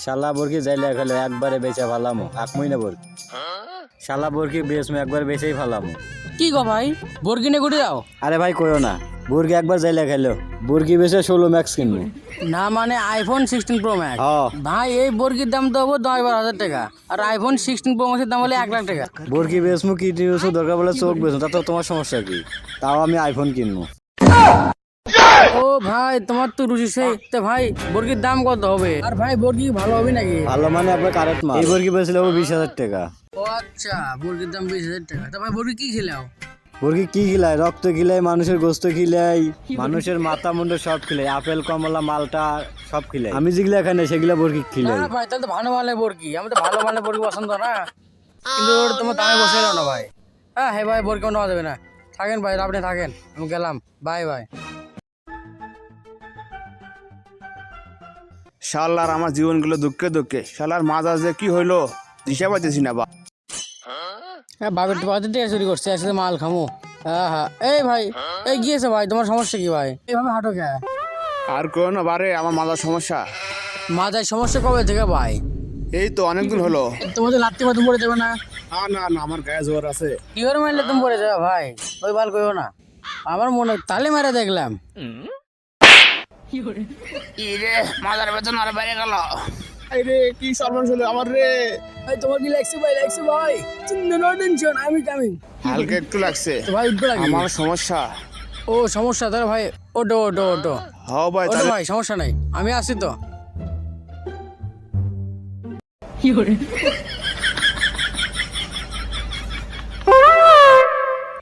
শালা বরকি যাইলে খেলে একবারে বেচে ফালামো আকমই না বরকি শালা বরকি বেচমু একবার বেচেই ফালামো। কি গো ভাই বর্গিনে ঘুরে যাও? আরে ভাই কইও না, বরকি একবার যাইলে খেলো বরকি বেচে 16 ম্যাক্স কিনবো। না মানে আইফোন 16 প্রো ম্যাক্স? হ্যাঁ ভাই এই বর্গির দাম তো হবো 10-12 হাজার টাকা, আর আইফোন 16 প্রো ম্যাক্সের দাম হলে 1 লাখ টাকা। বরকি বেচমু কি বেচমু দরকার বলে চোখ বেচমু, তাতে তোমার সমস্যা কি? তাও আমি আইফোন কিনবো। ও ভাই তোমার তো রুচি সেই তো ভাই বর্গির দাম কত হবে? আর ভাই বর্গি ভালো হবে নাকি? ভালো মানে আপনার কারেন্ট মাল। এই বরকি বেচলে 20,000 টাকা। ও আচ্ছা বর্গির দাম 20,000 টাকা। তো ভাই বর্গি কি খেলাও? বরকি কি খিলায়? রক্ত খিলায়, মানুষের গোস্ত খিলাই, মানুষের মাথা মুন্ড সব খিলাই, আপেল কমলা মালটা সব খিলাই। আমি যেগুলা খাই না সেগুলা বরকি খিলাই। না ভাই তাহলে তো ভালো মানের বর্গি, আমি তো ভালো মানের বর্গি পছন্দ না, কিন্তু ওটা তোমার দামে বসে না ভাই। হ্যাঁ হ্যাঁ ভাই বর্গি নেওয়া যাবে না, থাকেন ভাই আপনি থাকেন, আমি গেলাম, বাই বাই। শালার আমার জীবনগুলো দুঃখে দুঃখে, শালার মাজাজ যে কি হইলো দিশা পাইতেছি না বা। হ্যাঁ বাপের বাড়িতে থেকে চুরি করছে, একসাথে মাল খামো। হ্যাঁ হ্যাঁ এই ভাই এই গিয়েছে ভাই, তোমার সমস্যা কি ভাই? এইভাবে হাঁটো কে? আর কেউ না বারে, আমার মাজার সমস্যা। মাথায় সমস্যা কবে থেকে ভাই? এই তো অনেকদিন হলো। তোমাদের লাত্তি মাতুম পড়ে যাবে না? না না না, আমার গায়ে জোর আছে। কি করে মারলে তুমি পড়ে যাবে ভাই? ওই বাল কইও না, আমার মনে তালে মেরে দেখলাম। ইরে মাজার বেতন আর বাইরে গেল। আরে কি সর্বনাশ হলো আমার রে। ভাই তোমার কি লাগছে ভাই? লাগছে ভাই, চিন্তা নো টেনশন, আমি কামিং। হালকা একটু লাগছে তো ভাই উঠবে লাগে আমার সমস্যা। ও সমস্যা তাহলে ভাই ওটো ওটো ওটো হ্যাঁ ভাই ওটো তাহলে ভাই, সমস্যা নাই, আমি আসি তো।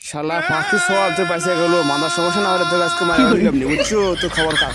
শালা ফাঁকি সব তো পাইছে গেলো, মাথার সমস্যা না হলে তো আজকে মারা গেলাম, বুঝছো তো খবর কাট।